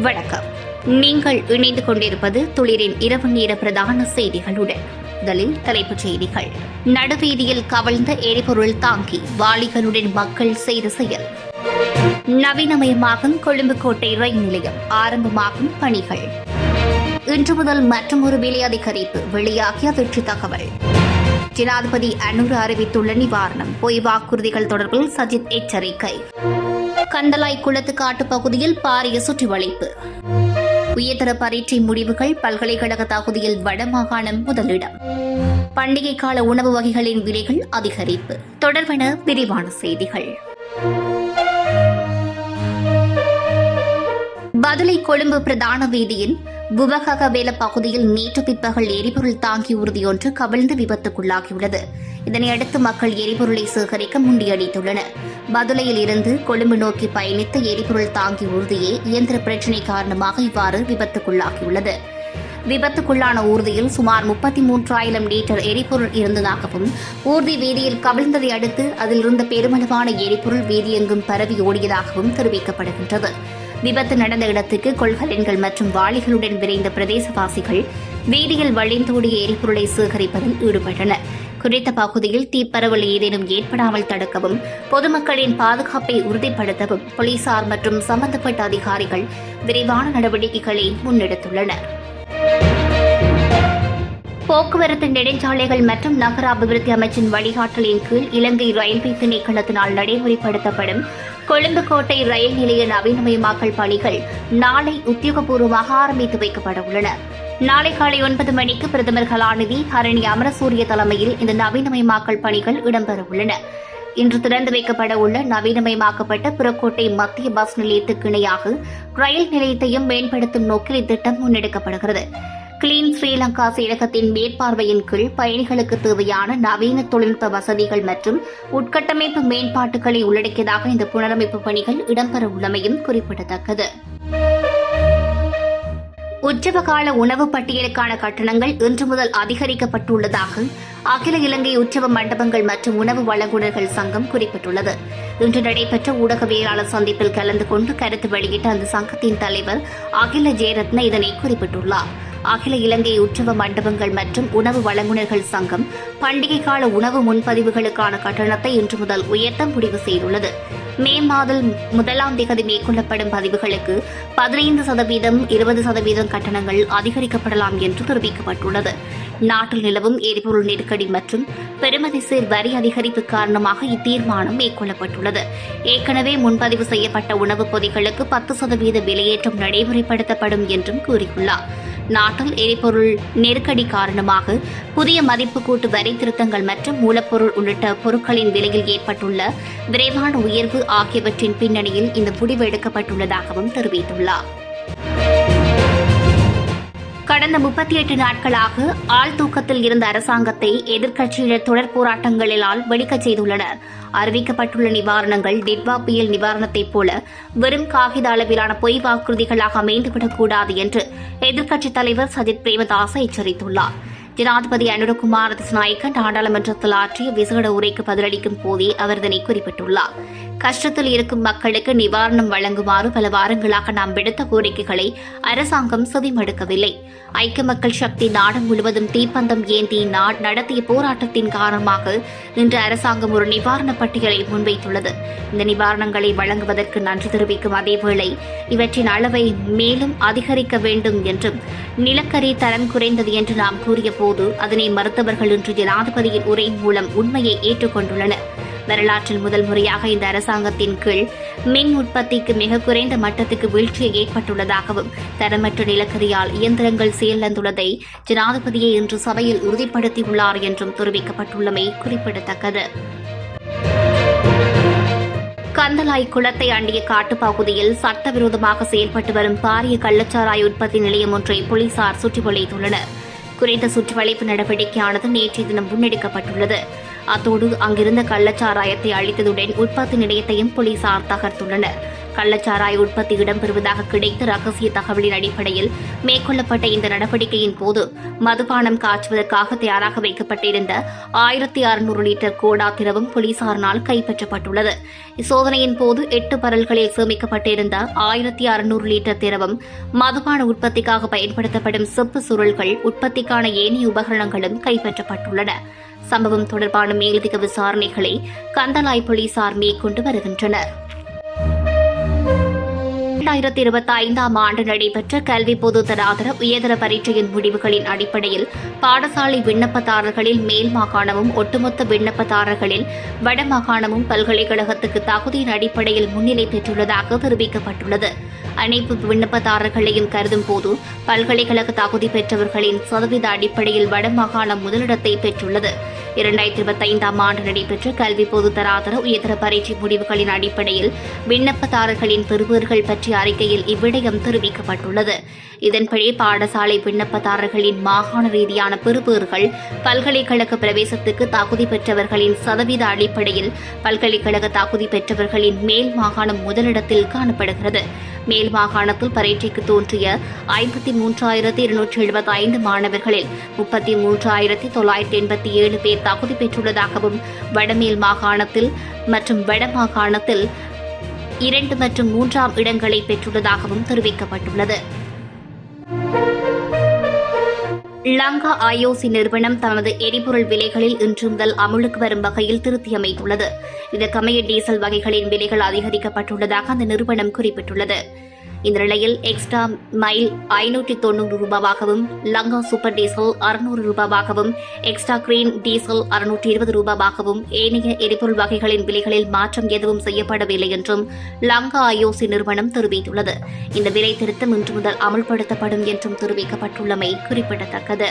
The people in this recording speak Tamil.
வணக்கம். நீங்கள் இணைந்து கொண்டிருப்பது துளிரின் இரவு நேர பிரதான செய்திகளுடன். முதலில் தலைப்புச் செய்திகள். நடுவீதியில் கவிழ்ந்த எரிபொருள் தாங்கி வாலிகளுடன் மக்கள் செய்த செயல். நவீனமயமாகும் கொழும்பு கோட்டை ரயில் நிலையம், ஆரம்பமாகும் பணிகள். இன்று முதல் மற்றொரு விலை அதிகரிப்பு, வெளியாகிய அதிர்ச்சி தகவல். ஜனாதிபதி அனுர் அறிவித்துள்ள நிவாரணம், பொய் வாக்குறுதிகள் தொடர்பில் சஜித் எச்சரிக்கை. கந்தலாய் குளத்துக்காட்டு பகுதியில் பாரிய சுற்றிவளைப்பு. உயர்தர பரீட்சை முடிவுகள், பல்கலைக்கழக தகுதியில் வடமாகாணம் முதலிடம். பண்டிகை கால உணவு வகைகளின் விலைகள் அதிகரிப்பு தொடர்பான விரிவான செய்திகள். பதுளை கொழும்பு பிரதான வீதியின் புவககவேல பகுதியில் நேற்று பிற்பகல் எரிபொருள் தாங்கி ஊர்தியொன்று கவிழ்ந்து விபத்துக்குள்ளாகியுள்ளது. இதனையடுத்து மக்கள் எரிபொருளை சேகரிக்க முண்டியடித்துள்ளனர். பதுளையில் இருந்து கொழும்பு நோக்கி பயணித்த எரிபொருள் தாங்கி ஊர்தியே இயந்திர பிரச்சினை காரணமாக இவ்வாறு விபத்துக்குள்ளாகியுள்ளது. விபத்துக்குள்ளான ஊர்தியில் சுமார் 33,000 லிட்டர் எரிபொருள் இருந்ததாகவும், ஊர்தி வீதியில் கவிழ்ந்ததை அடுத்து அதில் இருந்த பெருமளவான எரிபொருள் வீதியெங்கும் பரவி ஓடியதாகவும் தெரிவிக்கப்படுகின்றது. விபத்து நடந்த இடத்துக்கு கொள்கலன்கள் மற்றும் வாளிகளுடன் விரைந்த பிரதேசவாசிகள் வீதியில் வழிந்தோடிய எரிபொருளை சேகரிப்பதில் ஈடுபட்டனர். குறித்த பகுதியில் தீப்பரவல் ஏதேனும் ஏற்படாமல் தடுக்கவும், பொதுமக்களின் பாதுகாப்பை உறுதிப்படுத்தவும் போலீசார் மற்றும் சம்பந்தப்பட்ட அதிகாரிகள் விரைவான நடவடிக்கைகளை முன்னெடுத்துள்ளனர். போக்குவரத்து நெடுஞ்சாலைகள் மற்றும் நகர அபிவிருத்தி அமைச்சின் வழிகாட்டலின் கீழ் இலங்கை ரயில்வே திணைக்களத்தினால் நடைமுறைப்படுத்தப்படும் கொழும்பு கோட்டை ரயில் நிலைய நவீனமயமாக்கல் பணிகள் நாளை உத்தியோகபூர்வமாக ஆரம்பித்து வைக்கப்பட உள்ளன. நாளை காலை 9 மணிக்கு பிரதமர் கலாநிதி ஹரணி அமரசூரிய தலைமையில் இந்த நவீனமயமாக்கல் பணிகள் இடம்பெறவுள்ளன. இன்று திறந்து வைக்கப்பட உள்ள நவீனமயமாக்கப்பட்ட புறக்கோட்டை மத்திய பஸ் நிலையத்துக்கு இணையாக ரயில் நிலையத்தையும் மேம்படுத்தும் நோக்கில் இத்திட்டம் முன்னெடுக்கப்படுகிறது. கிளீன் ஸ்ரீலங்கா செயலகத்தின் மேற்பார்வையின் கீழ் பயணிகளுக்கு தேவையான நவீன தொழில்நுட்ப வசதிகள் மற்றும் உட்கட்டமைப்பு மேம்பாட்டுகளை உள்ளடக்கியதாக இந்த புனரமைப்பு பணிகள் இடம்பெறவுள்ளமையும் குறிப்பிடத்தக்கது. உற்சவகால உணவு பட்டியலுக்கான கட்டணங்கள் இன்று முதல் அதிகரிக்கப்பட்டுள்ளதாக அகில இலங்கை உற்சவ மண்டபங்கள் மற்றும் உணவு வழங்குநர்கள் சங்கம் குறிப்பிட்டுள்ளது. இன்று நடைபெற்ற ஊடகவியலாளர் சந்திப்பில் கலந்து கொண்டு கருத்து வெளியிட்ட அந்த சங்கத்தின் தலைவர் அகில ஜெயரத்ன இதனை குறிப்பிட்டுள்ளார். அகில இலங்கை உற்சவ மண்டபங்கள் மற்றும் உணவு வழங்குநர்கள் சங்கம் பண்டிகை கால உணவு முன்பதிவுகளுக்கான கட்டணத்தை இன்று முதல் உயர்த்த முடிவு செய்துள்ளது. மே மாதம் 1ஆம் தேதி மேற்கொள்ளப்படும் பதிவுகளுக்கு 15%, 20% கட்டணங்கள் அதிகரிக்கப்படலாம் என்று தெரிவிக்கப்பட்டுள்ளது. நாட்டில் நிலவும் எரிபொருள் நெருக்கடி மற்றும் பெறுமதிசேர் வரி அதிகரிப்பு காரணமாக இத்தீர்மானம் மேற்கொள்ளப்பட்டுள்ளது. ஏற்கனவே முன்பதிவு செய்யப்பட்ட உணவுப் பொதிகளுக்கு 10% விலையேற்றம் நடைமுறைப்படுத்தப்படும் என்றும் கூறியுள்ளார். நாட்டில் எரிபொருள் நெருக்கடி காரணமாக புதிய மதிப்பு கூட்டு வரி திருத்தங்கள் மற்றும் மூலப்பொருள் உள்ளிட்ட பொருட்களின் விலையில் ஏற்பட்டுள்ள விரைவான உயர்வு ஆகியவற்றின் பின்னணியில் இந்த முடிவு எடுக்கப்பட்டுள்ளதாகவும் தெரிவித்துள்ளார். கடந்த 38 நாட்களாக ஆழ்தூக்கத்தில் இருந்த அரசாங்கத்தை எதிர்க்கட்சியினர் தொடர் போராட்டங்களால் வெடிக்கச் செய்துள்ளனர். அறிவிக்கப்பட்டுள்ள நிவாரணங்கள் டிட்வா புயல் நிவாரணத்தைப் போல வெறும் காகித அளவிலான பொய் வாக்குறுதிகளாக அமைந்துவிடக்கூடாது என்று எதிர்க்கட்சித் தலைவர் சஜித் பிரேமதாச எச்சரித்துள்ளார். ஜனாதிபதி அனுரகுமார் திசாநாயக்க நாடாளுமன்றத்தில் ஆற்றிய விசேட உரைக்கு பதிலளிக்கும் போதே அவர் இதனை குறிப்பிட்டுள்ளார். கஷ்டத்தில் இருக்கும் மக்களுக்கு நிவாரணம் வழங்குமாறு பல வாரங்களாக நாம் விடுத்த கோரிக்கைகளை அரசாங்கம் செவிமடுக்கவில்லை. ஐக்கிய மக்கள் சக்தி நாடு முழுவதும் தீப்பந்தம் ஏந்தி நடத்திய போராட்டத்தின் காரணமாக இன்று அரசாங்கம் ஒரு நிவாரண பட்டியலை முன்வைத்துள்ளது. இந்த நிவாரணங்களை வழங்குவதற்கு நன்றி தெரிவிக்கும் அதேவேளை இவற்றின் அளவை மேலும் அதிகரிக்க வேண்டும் என்றும், நிலக்கரி தரம் குறைந்தது என்று நாம் கூறிய போது அதனை மறுத்தவர்கள் இன்று ஜனாதிபதியின் உரை மூலம் உண்மையை ஏற்றுக்கொண்டுள்ளனர். வரலாற்றில் முதல் முறையாக இந்த அரசாங்கத்தின் கீழ் மின் உற்பத்திக்கு மிக குறைந்த மட்டத்துக்கு வீழ்ச்சி ஏற்பட்டுள்ளதாகவும், தரமற்ற நிலக்கரியால் இயந்திரங்கள் செயலிழந்துள்ளதை ஜனாதிபதியை இன்று சபையில் உறுதிப்படுத்தியுள்ளார் என்றும் தெரிவிக்கப்பட்டுள்ளமை குறிப்பிடத்தக்கது. கந்தலாய் குளத்தை அண்டிய காட்டுப்பகுதியில் சட்டவிரோதமாக செயல்பட்டு வரும் பாரிய கள்ளச்சாராய உற்பத்தி நிலையம் ஒன்றை போலீசார் சுற்றி வளைத்துள்ளனர். குறித்த சுற்றிவளைப்பு நடவடிக்கையானது நேற்றைய தினம் முன்னெடுக்கப்பட்டுள்ளது. அத்தோடு அங்கிருந்த கள்ளச்சாராயத்தை அழித்ததுடன் உற்பத்தி நிலையத்தையும் போலீசார் தகர்த்துள்ளனர். கள்ளச்சாராய உற்பத்தி இடம்பெறுவதாக கிடைத்த ரகசிய தகவலின் அடிப்படையில் மேற்கொள்ளப்பட்ட இந்த நடவடிக்கையின் போது மதுபானம் காய்ச்சுவதற்காக தயாராக வைக்கப்பட்டிருந்த 1600 லிட்டர் கோடா திரவம் போலீசாரினால் கைப்பற்றப்பட்டுள்ளது. இச்சோதனையின் போது 8 பரல்களில் சேமிக்கப்பட்டிருந்த 1600 லிட்டர் திரவம், மதுபான உற்பத்திக்காக பயன்படுத்தப்படும் செப்பு சுருள்கள், உற்பத்திக்கான ஏனைய உபகரணங்களும் கைப்பற்றப்பட்டுள்ளன. சம்பவம் தொடர்பான மேலதிக விசாரணைகளை கந்தலாய் போலீசார் மேற்கொண்டு வருகின்றனர். 2025ஆம் ஆண்டு நடைபெற்ற கல்வி பொதுத்தராதர உயர்தர பரீட்சையின் முடிவுகளின் அடிப்படையில் பாடசாலை விண்ணப்பதாரர்களில் மேல் மாகாணமும் ஒட்டுமொத்த விண்ணப்பதாரர்களில் வடமாகாணமும் பல்கலைக்கழகத்துக்கு தகுதியின் அடிப்படையில் முன்னிலை பெற்றுள்ளதாக தெரிவிக்கப்பட்டுள்ளது. அனைத்து விண்ணப்பதாரர்களையும் கருதும் போது பல்கலைக்கழக தகுதி பெற்றவர்களின் சதவீத அடிப்படையில் வடமாகாணம் முதலிடத்தை பெற்றுள்ளது. 2025ஆம் ஆண்டு நடைபெற்ற கல்வி பொதுத்தராதர உயர்தர பரீட்சை முடிவுகளின் அடிப்படையில் விண்ணப்பதாரர்களின் பெறுபேறுகள் பற்றிய அறிக்கையில் இவ்விடயம் தெரிவிக்கப்பட்டுள்ளது. இதன்படி பாடசாலை விண்ணப்பதாரர்களின் மாகாண ரீதியான பெறுபேறுகள் பல்கலைக்கழக பிரவேசத்துக்கு தகுதி பெற்றவர்களின் சதவீத அடிப்படையில் பல்கலைக்கழக தகுதி பெற்றவர்களின் மேல் மாகாணம் முதலிடத்தில் காணப்படுகிறது. மேல் மாகாணத்தில் பரீட்சைக்கு தோன்றிய 53,275 மாணவர்களில் 33,987 பேர் தகுதி பெற்றுள்ளதாகவும், வடமேல் மாகாணத்தில் மற்றும் வடமாகாணத்தில் 2 மற்றும் 3ஆம் இடங்களை பெற்றுள்ளதாகவும் தெரிவிக்கப்பட்டுள்ளது. லங்கா ஐஓசி நிறுவனம் தனது எரிபொருள் விலைகளில் இன்று முதல் அமுலுக்கு வரும் வகையில் திருத்தியமைத்துள்ளது. இதற்கமைய டீசல் வகைகளின் விலைகள் அதிகரிக்கப்பட்டுள்ளதாக அந்த நிறுவனம் குறிப்பிட்டுள்ளது. இந்த நிலையில் எக்ஸ்ட்ரா மைல் 590 ரூபாவாகவும், லங்கா சூப்பர் டீசல் 600 ரூபாவாகவும், எக்ஸ்ட்ரா கிரீன் டீசல் 620 ரூபாவாகவும் ஏனைய எரிபொருள் வகைகளின் விலைகளில் மாற்றம் எதுவும் செய்யப்படவில்லை என்றும் லங்கா ஐஓசி நிறுவனம் தெரிவித்துள்ளது. இந்த விலை திருத்தம் இன்று முதல் அமல்படுத்தப்படும் என்றும் தெரிவிக்கப்பட்டுள்ளமை குறிப்பிடத்தக்கது.